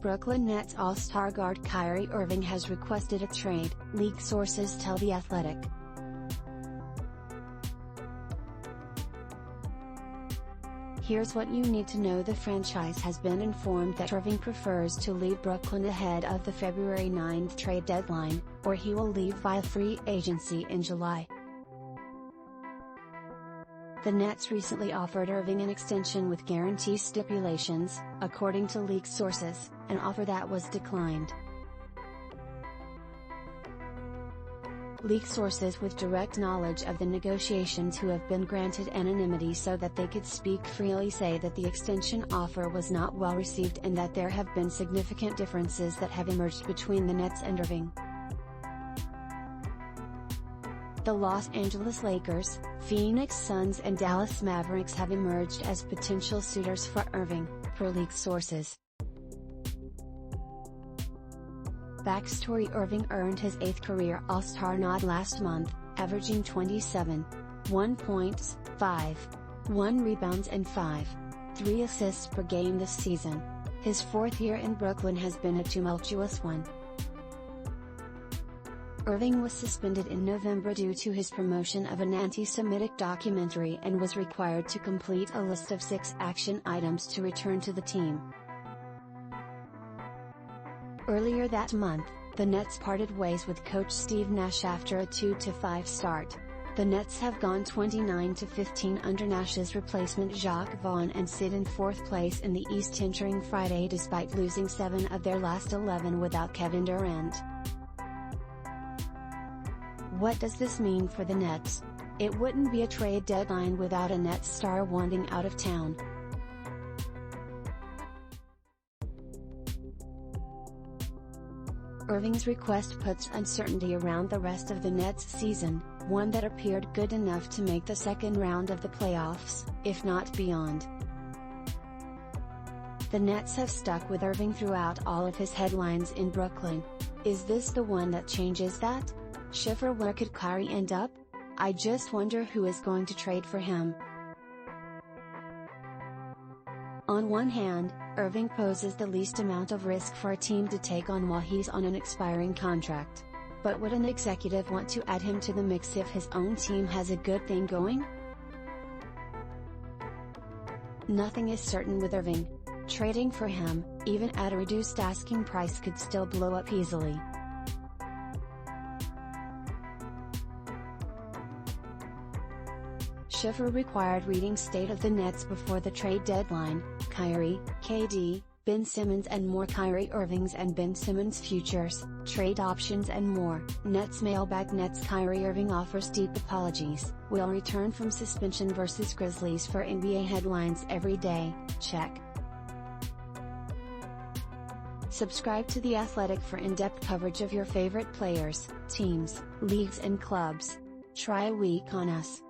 Brooklyn Nets All-Star guard Kyrie Irving has requested a trade, league sources tell The Athletic. Here's what you need to know. The franchise has been informed that Irving prefers to leave Brooklyn ahead of the February 9th trade deadline, or he will leave via free agency in July. The Nets recently offered Irving an extension with guarantee stipulations, according to league sources, an offer that was declined. League sources with direct knowledge of the negotiations, who have been granted anonymity so that they could speak freely, say that the extension offer was not well received and that there have been significant differences that have emerged between the Nets and Irving. The Los Angeles Lakers, Phoenix Suns and Dallas Mavericks have emerged as potential suitors for Irving, per league sources. Backstory: Irving earned his 8th career All-Star nod last month, averaging 27.1 points, 5.1 rebounds and 5.3 assists per game this season. His 4th year in Brooklyn has been a tumultuous one. Irving was suspended in November due to his promotion of an anti-Semitic documentary and was required to complete a list of 6 action items to return to the team. Earlier that month, the Nets parted ways with coach Steve Nash after a 2-5 start. The Nets have gone 29-15 under Nash's replacement Jacques Vaughn and sit in 4th place in the East entering Friday despite losing 7 of their last 11 without Kevin Durant. What does this mean for the Nets? It wouldn't be a trade deadline without a Nets star wanting out of town. Irving's request puts uncertainty around the rest of the Nets' season, one that appeared good enough to make the second round of the playoffs, if not beyond. The Nets have stuck with Irving throughout all of his headlines in Brooklyn. Is this the one that changes that? Schiffer: where could Kyrie end up? I just wonder who is going to trade for him. On one hand, Irving poses the least amount of risk for a team to take on while he's on an expiring contract. But would an executive want to add him to the mix if his own team has a good thing going? Nothing is certain with Irving. Trading for him, even at a reduced asking price, could still blow up easily. Schiffer required reading State of the Nets before the trade deadline. Kyrie, KD, Ben Simmons and more. Kyrie Irving's and Ben Simmons futures, trade options and more. Nets mailbag: Nets Kyrie Irving offers deep apologies, will return from suspension versus Grizzlies. For NBA headlines every day, check. Subscribe to The Athletic for in-depth coverage of your favorite players, teams, leagues and clubs. Try a week on us.